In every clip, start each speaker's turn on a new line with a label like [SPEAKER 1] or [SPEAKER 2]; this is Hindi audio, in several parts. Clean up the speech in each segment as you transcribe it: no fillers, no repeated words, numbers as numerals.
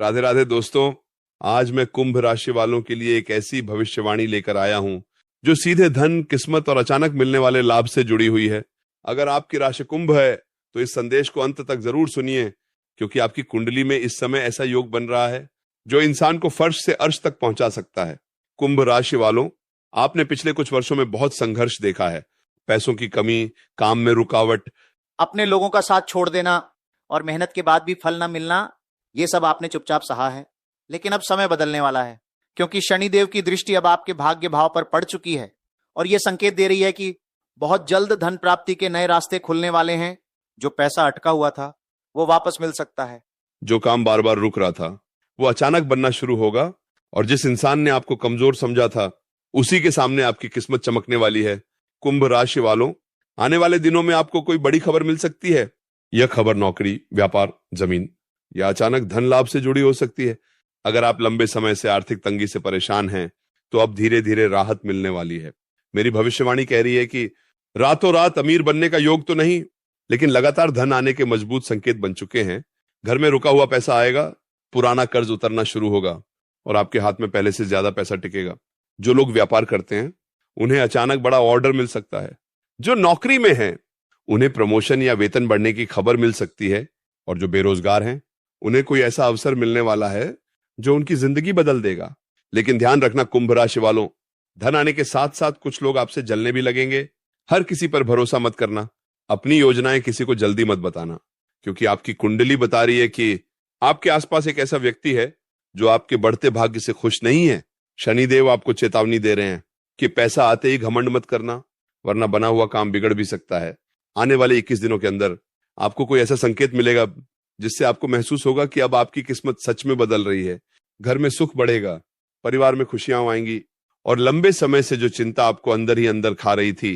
[SPEAKER 1] राधे राधे दोस्तों। आज मैं कुंभ राशि वालों के लिए एक ऐसी भविष्यवाणी लेकर आया हूं जो सीधे धन, किस्मत और अचानक मिलने वाले लाभ से जुड़ी हुई है। अगर आपकी राशि कुंभ है तो इस संदेश को अंत तक जरूर सुनिए, क्योंकि आपकी कुंडली में इस समय ऐसा योग बन रहा है जो इंसान को फर्श से अर्श तक पहुंचा सकता है। कुंभ राशि वालों, आपने पिछले कुछ वर्षों में बहुत संघर्ष देखा है। पैसों की कमी, काम में रुकावट,
[SPEAKER 2] अपने लोगों का साथ छोड़ देना और मेहनत के बाद भी फल न मिलना, ये सब आपने चुपचाप सहा है। लेकिन अब समय बदलने वाला है, क्योंकि शनिदेव की दृष्टि अब आपके भाग्य भाव पर पड़ चुकी है और यह संकेत दे रही है कि बहुत जल्द धन प्राप्ति के नए रास्ते खुलने वाले हैं। जो पैसा अटका हुआ था वो वापस मिल सकता है।
[SPEAKER 1] जो काम बार बार रुक रहा था वो अचानक बनना शुरू होगा, और जिस इंसान ने आपको कमजोर समझा था उसी के सामने आपकी किस्मत चमकने वाली है। कुंभ राशि वालों, आने वाले दिनों में आपको कोई बड़ी खबर मिल सकती है। यह खबर नौकरी, व्यापार, जमीन या अचानक धन लाभ से जुड़ी हो सकती है। अगर आप लंबे समय से आर्थिक तंगी से परेशान हैं तो अब धीरे धीरे राहत मिलने वाली है। मेरी भविष्यवाणी कह रही है कि रातों रात अमीर बनने का योग तो नहीं, लेकिन लगातार धन आने के मजबूत संकेत बन चुके हैं। घर में रुका हुआ पैसा आएगा, पुराना कर्ज उतरना शुरू होगा और आपके हाथ में पहले से ज्यादा पैसा टिकेगा। जो लोग व्यापार करते हैं उन्हें अचानक बड़ा ऑर्डर मिल सकता है। जो नौकरी में हैं उन्हें प्रमोशन या वेतन बढ़ने की खबर मिल सकती है, और जो बेरोजगार हैं उन्हें कोई ऐसा अवसर मिलने वाला है जो उनकी जिंदगी बदल देगा। लेकिन ध्यान रखना कुंभ राशि वालों, धन आने के साथ साथ कुछ लोग आपसे जलने भी लगेंगे। हर किसी पर भरोसा मत करना, अपनी योजनाएं किसी को जल्दी मत बताना, क्योंकि आपकी कुंडली बता रही है कि आपके आसपास एक ऐसा व्यक्ति है जो आपके बढ़ते भाग्य से खुश नहीं है। शनिदेव आपको चेतावनी दे रहे हैं कि पैसा आते ही घमंड मत करना, वरना बना हुआ काम बिगड़ भी सकता है। आने वाले 21 दिनों के अंदर आपको कोई ऐसा संकेत मिलेगा जिससे आपको महसूस होगा कि अब आपकी किस्मत सच में बदल रही है। घर में सुख बढ़ेगा, परिवार में खुशियां आएंगी, और लंबे समय से जो चिंता आपको अंदर ही अंदर खा रही थी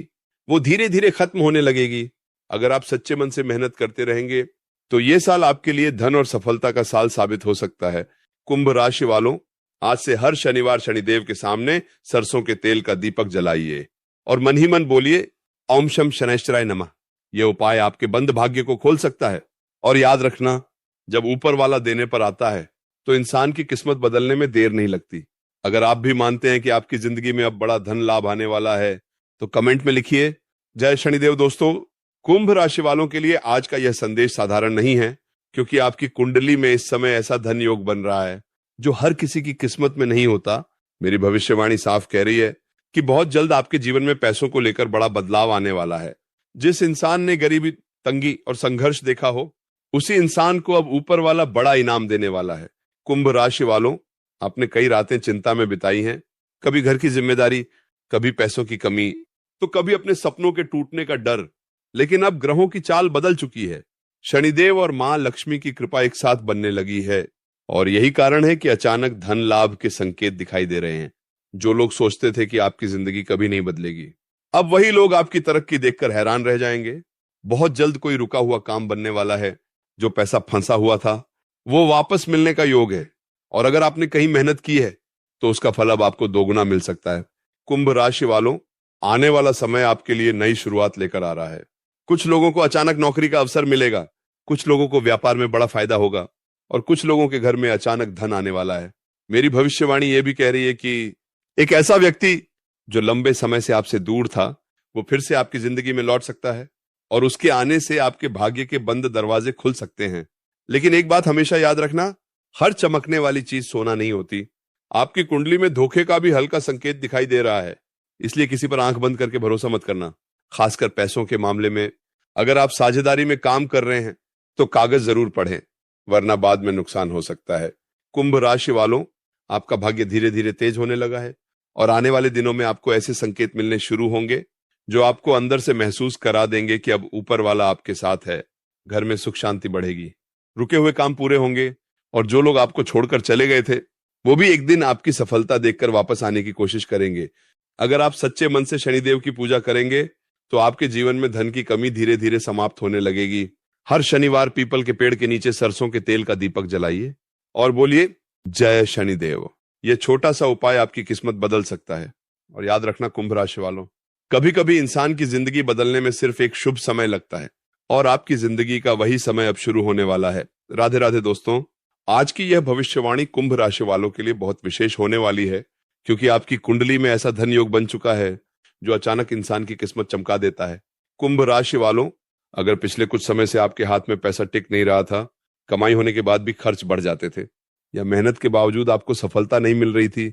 [SPEAKER 1] वो धीरे धीरे खत्म होने लगेगी। अगर आप सच्चे मन से मेहनत करते रहेंगे तो ये साल आपके लिए धन और सफलता का साल साबित हो सकता है। कुंभ राशि वालों, आज से हर शनिवार शनिदेव के सामने सरसों के तेल का दीपक जलाइए और मन ही मन बोलिए ओम शम शनैश्चराय नमः। यह उपाय आपके बंद भाग्य को खोल सकता है। और याद रखना, जब ऊपर वाला देने पर आता है तो इंसान की किस्मत बदलने में देर नहीं लगती। अगर आप भी मानते हैं कि आपकी जिंदगी में अब बड़ा धन लाभ आने वाला है तो कमेंट में लिखिए जय शनिदेव। दोस्तों, कुंभ राशि वालों के लिए आज का यह संदेश साधारण नहीं है, क्योंकि आपकी कुंडली में इस समय ऐसा धन योग बन रहा है जो हर किसी की किस्मत में नहीं होता। मेरी भविष्यवाणी साफ कह रही है कि बहुत जल्द आपके जीवन में पैसों को लेकर बड़ा बदलाव आने वाला है। जिस इंसान ने गरीबी, तंगी और संघर्ष देखा हो, उसी इंसान को अब ऊपर वाला बड़ा इनाम देने वाला है। कुंभ राशि वालों, आपने कई रातें चिंता में बिताई हैं। कभी घर की जिम्मेदारी, कभी पैसों की कमी, तो कभी अपने सपनों के टूटने का डर। लेकिन अब ग्रहों की चाल बदल चुकी है। शनिदेव और मां लक्ष्मी की कृपा एक साथ बनने लगी है, और यही कारण है कि अचानक धन लाभ के संकेत दिखाई दे रहे हैं। जो लोग सोचते थे कि आपकी जिंदगी कभी नहीं बदलेगी, अब वही लोग आपकी तरक्की देखकर हैरान रह जाएंगे। बहुत जल्द कोई रुका हुआ काम बनने वाला है। जो पैसा फंसा हुआ था वो वापस मिलने का योग है, और अगर आपने कहीं मेहनत की है तो उसका फल अब आपको दोगुना मिल सकता है। कुंभ राशि वालों, आने वाला समय आपके लिए नई शुरुआत लेकर आ रहा है। कुछ लोगों को अचानक नौकरी का अवसर मिलेगा, कुछ लोगों को व्यापार में बड़ा फायदा होगा, और कुछ लोगों के घर में अचानक धन आने वाला है। मेरी भविष्यवाणी यह भी कह रही है कि एक ऐसा व्यक्ति जो लंबे समय से आपसे दूर था वो फिर से आपकी जिंदगी में लौट सकता है, और उसके आने से आपके भाग्य के बंद दरवाजे खुल सकते हैं। लेकिन एक बात हमेशा याद रखना, हर चमकने वाली चीज सोना नहीं होती। आपकी कुंडली में धोखे का भी हल्का संकेत दिखाई दे रहा है, इसलिए किसी पर आंख बंद करके भरोसा मत करना। खासकर पैसों के मामले में अगर आप साझेदारी में काम कर रहे हैं तो कागज जरूर पढ़ें, वरना बाद में नुकसान हो सकता है। कुंभ राशि वालों, आपका भाग्य धीरे धीरे तेज होने लगा है, और आने वाले दिनों में आपको ऐसे संकेत मिलने शुरू होंगे जो आपको अंदर से महसूस करा देंगे कि अब ऊपर वाला आपके साथ है। घर में सुख शांति बढ़ेगी, रुके हुए काम पूरे होंगे, और जो लोग आपको छोड़कर चले गए थे वो भी एक दिन आपकी सफलता देखकर वापस आने की कोशिश करेंगे। अगर आप सच्चे मन से शनिदेव की पूजा करेंगे तो आपके जीवन में धन की कमी धीरे धीरे समाप्त होने लगेगी। हर शनिवार पीपल के पेड़ के नीचे सरसों के तेल का दीपक जलाइए और बोलिए जय शनिदेव। यह छोटा सा उपाय आपकी किस्मत बदल सकता है। और याद रखना कुंभ राशि वालों, कभी कभी इंसान की जिंदगी बदलने में सिर्फ एक शुभ समय लगता है, और आपकी जिंदगी का वही समय अब शुरू होने वाला है। राधे राधे दोस्तों, आज की यह भविष्यवाणी कुंभ राशि वालों के लिए बहुत विशेष होने वाली है, क्योंकि आपकी कुंडली में ऐसा धन योग बन चुका है जो अचानक इंसान की किस्मत चमका देता है। कुंभ राशि वालों, अगर पिछले कुछ समय से आपके हाथ में पैसा टिक नहीं रहा था, कमाई होने के बाद भी खर्च बढ़ जाते थे, या मेहनत के बावजूद आपको सफलता नहीं मिल रही थी,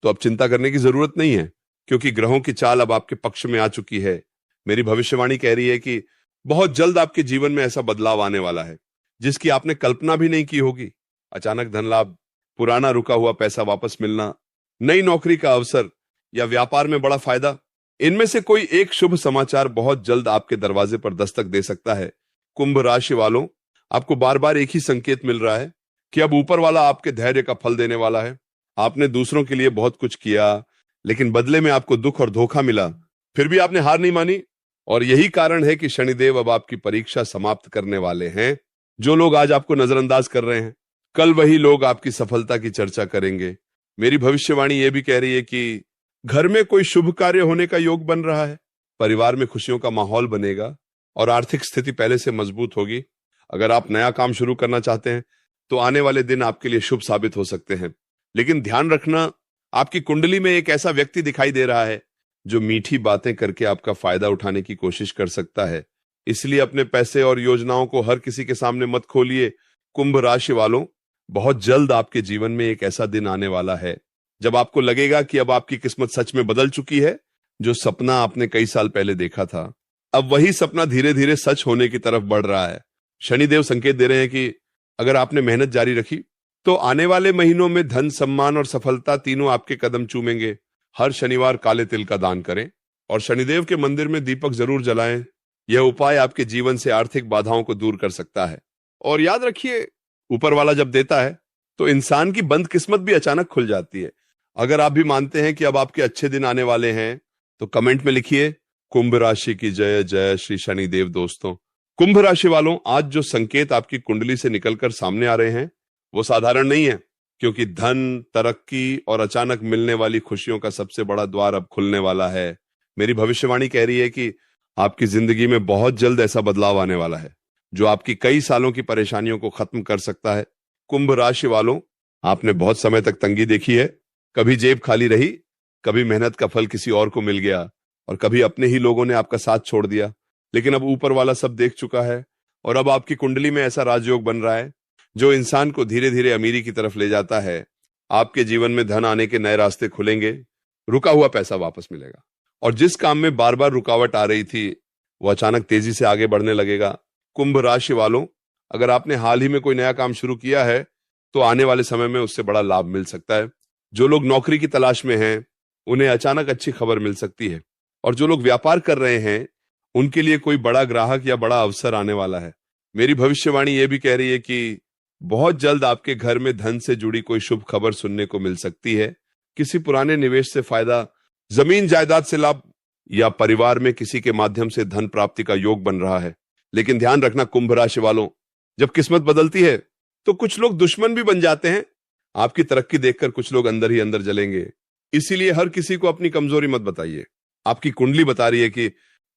[SPEAKER 1] तो अब चिंता करने की जरूरत नहीं है, क्योंकि ग्रहों की चाल अब आपके पक्ष में आ चुकी है। मेरी भविष्यवाणी कह रही है कि बहुत जल्द आपके जीवन में ऐसा बदलाव आने वाला है जिसकी आपने कल्पना भी नहीं की होगी। अचानक धन लाभ, पुराना रुका हुआ पैसा वापस मिलना, नई नौकरी का अवसर या व्यापार में बड़ा फायदा, इनमें से कोई एक शुभ समाचार बहुत जल्द आपके दरवाजे पर दस्तक दे सकता है। कुंभ राशि वालों, आपको बार बार एक ही संकेत मिल रहा है कि अब ऊपर वाला आपके धैर्य का फल देने वाला है। आपने दूसरों के लिए बहुत कुछ किया, लेकिन बदले में आपको दुख और धोखा मिला, फिर भी आपने हार नहीं मानी। और यही कारण है कि शनिदेव अब आपकी परीक्षा समाप्त करने वाले हैं। जो लोग आज आपको नजरअंदाज कर रहे हैं, कल वही लोग आपकी सफलता की चर्चा करेंगे। मेरी भविष्यवाणी यह भी कह रही है कि घर में कोई शुभ कार्य होने का योग बन रहा है, परिवार में खुशियों का माहौल बनेगा और आर्थिक स्थिति पहले से मजबूत होगी। अगर आप नया काम शुरू करना चाहते हैं तो आने वाले दिन आपके लिए शुभ साबित हो सकते हैं, लेकिन ध्यान रखना, आपकी कुंडली में एक ऐसा व्यक्ति दिखाई दे रहा है जो मीठी बातें करके आपका फायदा उठाने की कोशिश कर सकता है। इसलिए अपने पैसे और योजनाओं को हर किसी के सामने मत खोलिए। कुंभ राशि वालों, बहुत जल्द आपके जीवन में एक ऐसा दिन आने वाला है जब आपको लगेगा कि अब आपकी किस्मत सच में बदल चुकी है। जो सपना आपने कई साल पहले देखा था, अब वही सपना धीरे धीरे सच होने की तरफ बढ़ रहा है। शनिदेव संकेत दे रहे हैं कि अगर आपने मेहनत जारी रखी तो आने वाले महीनों में धन, सम्मान और सफलता तीनों आपके कदम चूमेंगे। हर शनिवार काले तिल का दान करें और शनिदेव के मंदिर में दीपक जरूर जलाएं। यह उपाय आपके जीवन से आर्थिक बाधाओं को दूर कर सकता है। और याद रखिए, ऊपर वाला जब देता है तो इंसान की बंद किस्मत भी अचानक खुल जाती है। अगर आप भी मानते हैं कि अब आपके अच्छे दिन आने वाले हैं तो कमेंट में लिखिए, कुंभ राशि की जय जय श्री शनिदेव। दोस्तों, कुंभ राशि वालों, आज जो संकेत आपकी कुंडली से निकलकर सामने आ रहे हैं वो साधारण नहीं है, क्योंकि धन, तरक्की और अचानक मिलने वाली खुशियों का सबसे बड़ा द्वार अब खुलने वाला है। मेरी भविष्यवाणी कह रही है कि आपकी जिंदगी में बहुत जल्द ऐसा बदलाव आने वाला है जो आपकी कई सालों की परेशानियों को खत्म कर सकता है। कुंभ राशि वालों, आपने बहुत समय तक तंगी देखी है। कभी जेब खाली रही, कभी मेहनत का फल किसी और को मिल गया और कभी अपने ही लोगों ने आपका साथ छोड़ दिया। लेकिन अब ऊपर वाला सब देख चुका है और अब आपकी कुंडली में ऐसा राजयोग बन रहा है जो इंसान को धीरे धीरे अमीरी की तरफ ले जाता है। आपके जीवन में धन आने के नए रास्ते खुलेंगे, रुका हुआ पैसा वापस मिलेगा और जिस काम में बार बार रुकावट आ रही थी वो अचानक तेजी से आगे बढ़ने लगेगा। कुंभ राशि वालों, अगर आपने हाल ही में कोई नया काम शुरू किया है तो आने वाले समय में उससे बड़ा लाभ मिल सकता है। जो लोग नौकरी की तलाश में हैं उन्हें अचानक अच्छी खबर मिल सकती है, और जो लोग व्यापार कर रहे हैं उनके लिए कोई बड़ा ग्राहक या बड़ा अवसर आने वाला है। मेरी भविष्यवाणी यह भी कह रही है कि बहुत जल्द आपके घर में धन से जुड़ी कोई शुभ खबर सुनने को मिल सकती है। किसी पुराने निवेश से फायदा, जमीन जायदाद से लाभ या परिवार में किसी के माध्यम से धन प्राप्ति का योग बन रहा है। लेकिन ध्यान रखना कुंभ राशि वालों, जब किस्मत बदलती है तो कुछ लोग दुश्मन भी बन जाते हैं। आपकी तरक्की देखकर कुछ लोग अंदर ही अंदर जलेंगे। इसीलिए हर किसी को अपनी कमजोरी मत बताइए। आपकी कुंडली बता रही है कि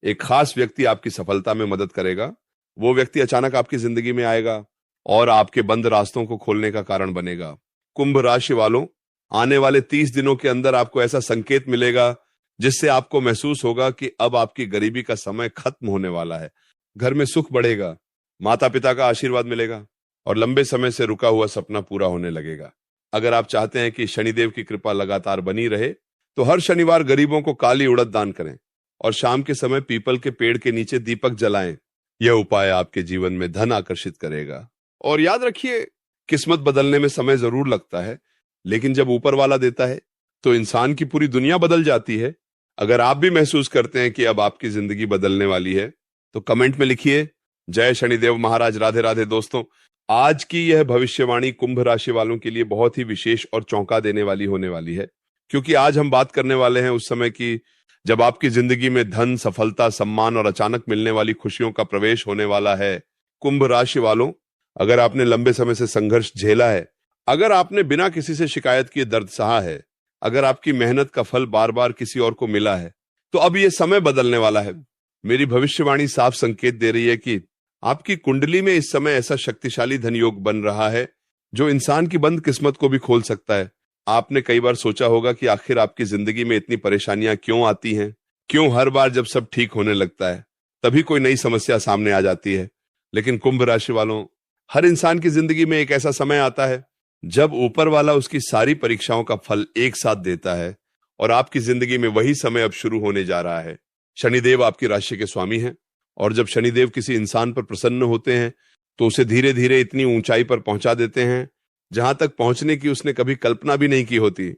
[SPEAKER 1] एक खास व्यक्ति आपकी सफलता में मदद करेगा। वो व्यक्ति अचानक आपकी जिंदगी में आएगा और आपके बंद रास्तों को खोलने का कारण बनेगा। कुंभ राशि वालों, आने वाले 30 दिनों के अंदर आपको ऐसा संकेत मिलेगा जिससे आपको महसूस होगा कि अब आपकी गरीबी का समय खत्म होने वाला है। घर में सुख बढ़ेगा, माता पिता का आशीर्वाद मिलेगा और लंबे समय से रुका हुआ सपना पूरा होने लगेगा। अगर आप चाहते हैं कि शनिदेव की कृपा लगातार बनी रहे तो हर शनिवार गरीबों को काली उड़द दान करें और शाम के समय पीपल के पेड़ के नीचे दीपक जलाएं। यह उपाय आपके जीवन में धन आकर्षित करेगा। और याद रखिए, किस्मत बदलने में समय जरूर लगता है, लेकिन जब ऊपर वाला देता है तो इंसान की पूरी दुनिया बदल जाती है। अगर आप भी महसूस करते हैं कि अब आपकी जिंदगी बदलने वाली है तो कमेंट में लिखिए, जय शनिदेव महाराज। राधे राधे। दोस्तों, आज की यह भविष्यवाणी कुंभ राशि वालों के लिए बहुत ही विशेष और चौंका देने वाली होने वाली है, क्योंकि आज हम बात करने वाले हैं उस समय की जब आपकी जिंदगी में धन, सफलता, सम्मान और अचानक मिलने वाली खुशियों का प्रवेश होने वाला है। कुंभ राशि वालों, अगर आपने लंबे समय से संघर्ष झेला है, अगर आपने बिना किसी से शिकायत किए दर्द सहा है, अगर आपकी मेहनत का फल बार बार किसी और को मिला है, तो अब यह समय बदलने वाला है। मेरी भविष्यवाणी साफ संकेत दे रही है कि आपकी कुंडली में इस समय ऐसा शक्तिशाली धन योग बन रहा है जो इंसान की बंद किस्मत को भी खोल सकता है। आपने कई बार सोचा होगा कि आखिर आपकी जिंदगी में इतनी परेशानियां क्यों आती हैं, क्यों हर बार जब सब ठीक होने लगता है तभी कोई नई समस्या सामने आ जाती है। लेकिन कुंभ राशि वालों, हर इंसान की जिंदगी में एक ऐसा समय आता है जब ऊपर वाला उसकी सारी परीक्षाओं का फल एक साथ देता है, और आपकी जिंदगी में वही समय अब शुरू होने जा रहा है। शनिदेव आपकी राशि के स्वामी हैं, और जब शनिदेव किसी इंसान पर प्रसन्न होते हैं तो उसे धीरे धीरे इतनी ऊंचाई पर पहुंचा देते हैं जहां तक पहुंचने की उसने कभी कल्पना भी नहीं की होती।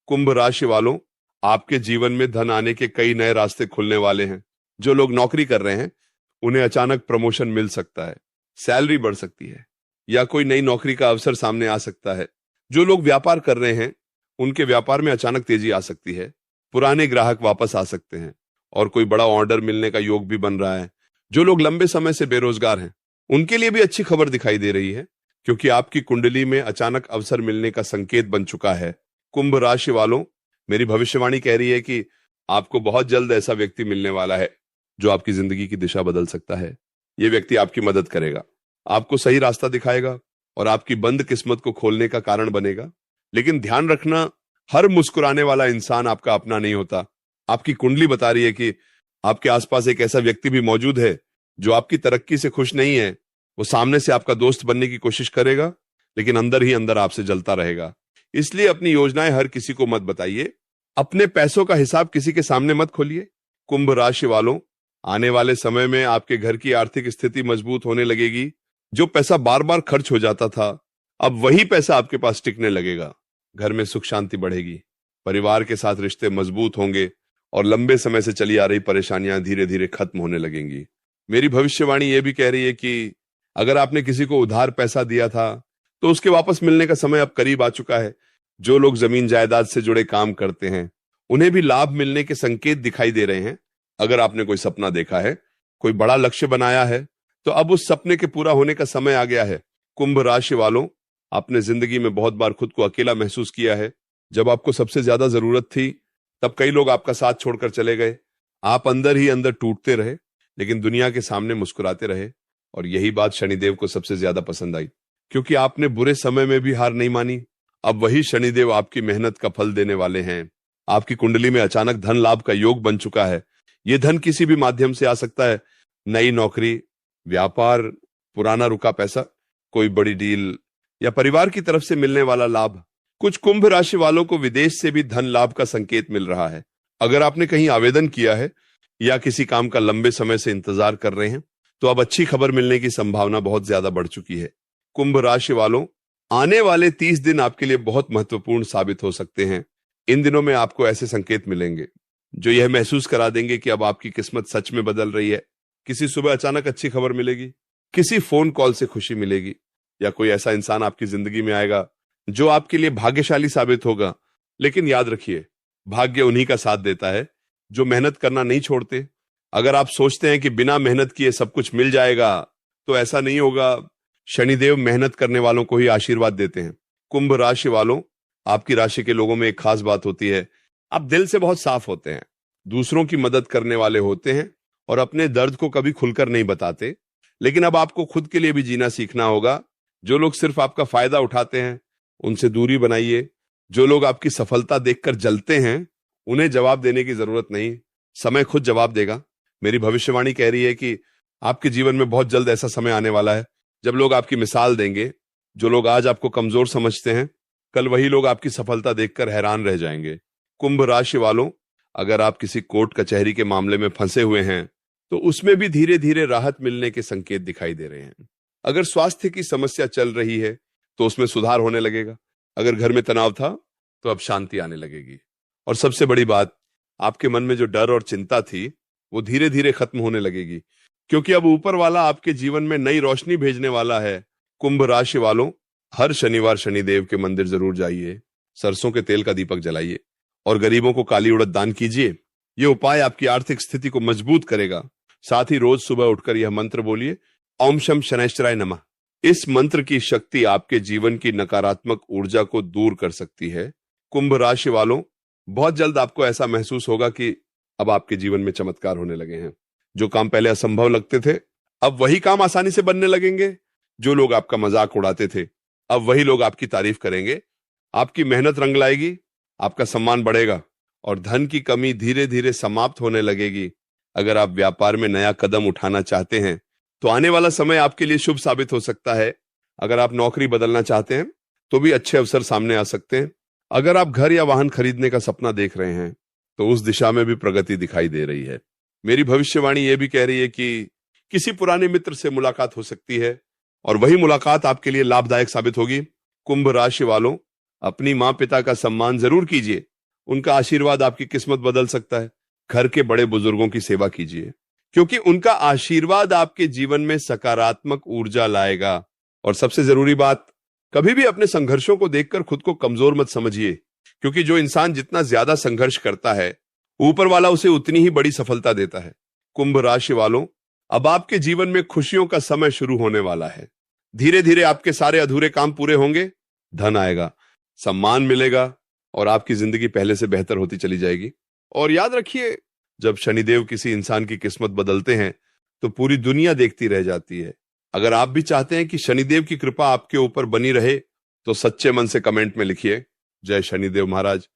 [SPEAKER 1] कुंभ राशि वालों, आपके जीवन में धन आने के कई नए रास्ते खुलने वाले हैं। जो लोग नौकरी कर रहे हैं उन्हें अचानक प्रमोशन मिल सकता है, सैलरी बढ़ सकती है, या कोई नई नौकरी का अवसर सामने आ सकता है। जो लोग व्यापार कर रहे हैं उनके व्यापार में अचानक तेजी आ सकती है, पुराने ग्राहक वापस आ सकते हैं, और कोई बड़ा ऑर्डर मिलने का योग भी बन रहा है। जो लोग लंबे समय से बेरोजगार हैं उनके लिए भी अच्छी खबर दिखाई दे रही है, क्योंकि आपकी कुंडली में अचानक अवसर मिलने का संकेत बन चुका है। कुंभ राशि वालों, मेरी भविष्यवाणी कह रही है कि आपको बहुत जल्द ऐसा व्यक्ति मिलने वाला है जो आपकी जिंदगी की दिशा बदल सकता है। यह व्यक्ति आपकी मदद करेगा, आपको सही रास्ता दिखाएगा और आपकी बंद किस्मत को खोलने का कारण बनेगा। लेकिन ध्यान रखना, हर मुस्कुराने वाला इंसान आपका अपना नहीं होता। आपकी कुंडली बता रही है कि आपके आसपास एक ऐसा व्यक्ति भी मौजूद है जो आपकी तरक्की से खुश नहीं है। वो सामने से आपका दोस्त बनने की कोशिश करेगा, लेकिन अंदर ही अंदर आपसे जलता रहेगा। इसलिए अपनी योजनाएं हर किसी को मत बताइए, अपने पैसों का हिसाब किसी के सामने मत खोलिए। कुंभ राशि वालों, आने वाले समय में आपके घर की आर्थिक स्थिति मजबूत होने लगेगी। जो पैसा बार बार खर्च हो जाता था, अब वही पैसा आपके पास टिकने लगेगा। घर में सुख शांति बढ़ेगी, परिवार के साथ रिश्ते मजबूत होंगे, और लंबे समय से चली आ रही परेशानियां धीरे धीरे खत्म होने लगेंगी। मेरी भविष्यवाणी यह भी कह रही है कि अगर आपने किसी को उधार पैसा दिया था तो उसके वापस मिलने का समय अब करीब आ चुका है। जो लोग जमीन जायदाद से जुड़े काम करते हैं उन्हें भी लाभ मिलने के संकेत दिखाई दे रहे हैं। अगर आपने कोई सपना देखा है, कोई बड़ा लक्ष्य बनाया है, तो अब उस सपने के पूरा होने का समय आ गया है। कुंभ राशि वालों, आपने जिंदगी में बहुत बार खुद को अकेला महसूस किया है। जब आपको सबसे ज्यादा जरूरत थी तब कई लोग आपका साथ छोड़कर चले गए। आप अंदर ही अंदर टूटते रहे, लेकिन दुनिया के सामने मुस्कुराते रहे। और यही बात शनिदेव को सबसे ज्यादा पसंद आई, क्योंकि आपने बुरे समय में भी हार नहीं मानी। अब वही शनिदेव आपकी मेहनत का फल देने वाले हैं। आपकी कुंडली में अचानक धन लाभ का योग बन चुका है। यह धन किसी भी माध्यम से आ सकता है। नई नौकरी, व्यापार, पुराना रुका पैसा, कोई बड़ी डील, या परिवार की तरफ से मिलने वाला लाभ। कुछ कुंभ राशि वालों को विदेश से भी धन लाभ का संकेत मिल रहा है। अगर आपने कहीं आवेदन किया है या किसी काम का लंबे समय से इंतजार कर रहे हैं तो अब अच्छी खबर मिलने की संभावना बहुत ज्यादा बढ़ चुकी है। कुंभ राशि वालों, आने वाले 30 दिन आपके लिए बहुत महत्वपूर्ण साबित हो सकते हैं। इन दिनों में आपको ऐसे संकेत मिलेंगे जो यह महसूस करा देंगे कि अब आपकी किस्मत सच में बदल रही है। किसी सुबह अचानक अच्छी खबर मिलेगी, किसी फोन कॉल से खुशी मिलेगी, या कोई ऐसा इंसान आपकी जिंदगी में आएगा जो आपके लिए भाग्यशाली साबित होगा। लेकिन याद रखिए, भाग्य उन्हीं का साथ देता है जो मेहनत करना नहीं छोड़ते। अगर आप सोचते हैं कि बिना मेहनत किए सब कुछ मिल जाएगा तो ऐसा नहीं होगा। शनिदेव मेहनत करने वालों को ही आशीर्वाद देते हैं। कुंभ राशि वालों, आपकी राशि के लोगों में एक खास बात होती है, आप दिल से बहुत साफ होते हैं, दूसरों की मदद करने वाले होते हैं और अपने दर्द को कभी खुलकर नहीं बताते। लेकिन अब आपको खुद के लिए भी जीना सीखना होगा। जो लोग सिर्फ आपका फायदा उठाते हैं उनसे दूरी बनाइए। जो लोग आपकी सफलता देखकर जलते हैं उन्हें जवाब देने की जरूरत नहीं, समय खुद जवाब देगा। मेरी भविष्यवाणी कह रही है कि आपके जीवन में बहुत जल्द ऐसा समय आने वाला है जब लोग आपकी मिसाल देंगे। जो लोग आज आपको कमजोर समझते हैं, कल वही लोग आपकी सफलता देखकर हैरान रह जाएंगे। कुंभ राशि वालों, अगर आप किसी कोर्ट कचहरी के मामले में फंसे हुए हैं तो उसमें भी धीरे धीरे राहत मिलने के संकेत दिखाई दे रहे हैं। अगर स्वास्थ्य की समस्या चल रही है तो उसमें सुधार होने लगेगा। अगर घर में तनाव था तो अब शांति आने लगेगी। और सबसे बड़ी बात, आपके मन में जो डर और चिंता थी वो धीरे धीरे खत्म होने लगेगी, क्योंकि अब ऊपर वाला आपके जीवन में नई रोशनी भेजने वाला है। कुंभ राशि वालों, हर शनिवार शनिदेव के मंदिर जरूर जाइए, सरसों के तेल का दीपक जलाइए और गरीबों को काली उड़द दान कीजिए। यह उपाय आपकी आर्थिक स्थिति को मजबूत करेगा। साथ ही रोज सुबह उठकर यह मंत्र बोलिए, ओम शम शनैश्चराय नमः। इस मंत्र की शक्ति आपके जीवन की नकारात्मक ऊर्जा को दूर कर सकती है। कुंभ राशि वालों, बहुत जल्द आपको ऐसा महसूस होगा कि अब आपके जीवन में चमत्कार होने लगे हैं। जो काम पहले असंभव लगते थे अब वही काम आसानी से बनने लगेंगे। जो लोग आपका मजाक उड़ाते थे अब वही लोग आपकी तारीफ करेंगे, आपकी मेहनत रंग लाएगी, आपका सम्मान बढ़ेगा और धन की कमी धीरे धीरे समाप्त होने लगेगी। अगर आप व्यापार में नया कदम उठाना चाहते हैं तो आने वाला समय आपके लिए शुभ साबित हो सकता है। अगर आप नौकरी बदलना चाहते हैं तो भी अच्छे अवसर सामने आ सकते हैं। अगर आप घर या वाहन खरीदने का सपना देख रहे हैं तो उस दिशा में भी प्रगति दिखाई दे रही है। मेरी भविष्यवाणी यह भी कह रही है कि किसी पुराने मित्र से मुलाकात हो सकती है और वही मुलाकात आपके लिए लाभदायक साबित होगी। कुंभ राशि वालों, अपनी मां पिता का सम्मान जरूर कीजिए, उनका आशीर्वाद आपकी किस्मत बदल सकता है। घर के बड़े बुजुर्गों की सेवा कीजिए क्योंकि उनका आशीर्वाद आपके जीवन में सकारात्मक ऊर्जा लाएगा। और सबसे जरूरी बात, कभी भी अपने संघर्षों को देखकर खुद को कमजोर मत समझिए, क्योंकि जो इंसान जितना ज्यादा संघर्ष करता है ऊपर वाला उसे उतनी ही बड़ी सफलता देता है। कुंभ राशि वालों, अब आपके जीवन में खुशियों का समय शुरू होने वाला है। धीरे धीरे आपके सारे अधूरे काम पूरे होंगे, धन आएगा, सम्मान मिलेगा और आपकी जिंदगी पहले से बेहतर होती चली जाएगी। और याद रखिए, जब शनिदेव किसी इंसान की किस्मत बदलते हैं तो पूरी दुनिया देखती रह जाती है। अगर आप भी चाहते हैं कि शनिदेव की कृपा आपके ऊपर बनी रहे तो सच्चे मन से कमेंट में लिखिए, जय शनिदेव महाराज।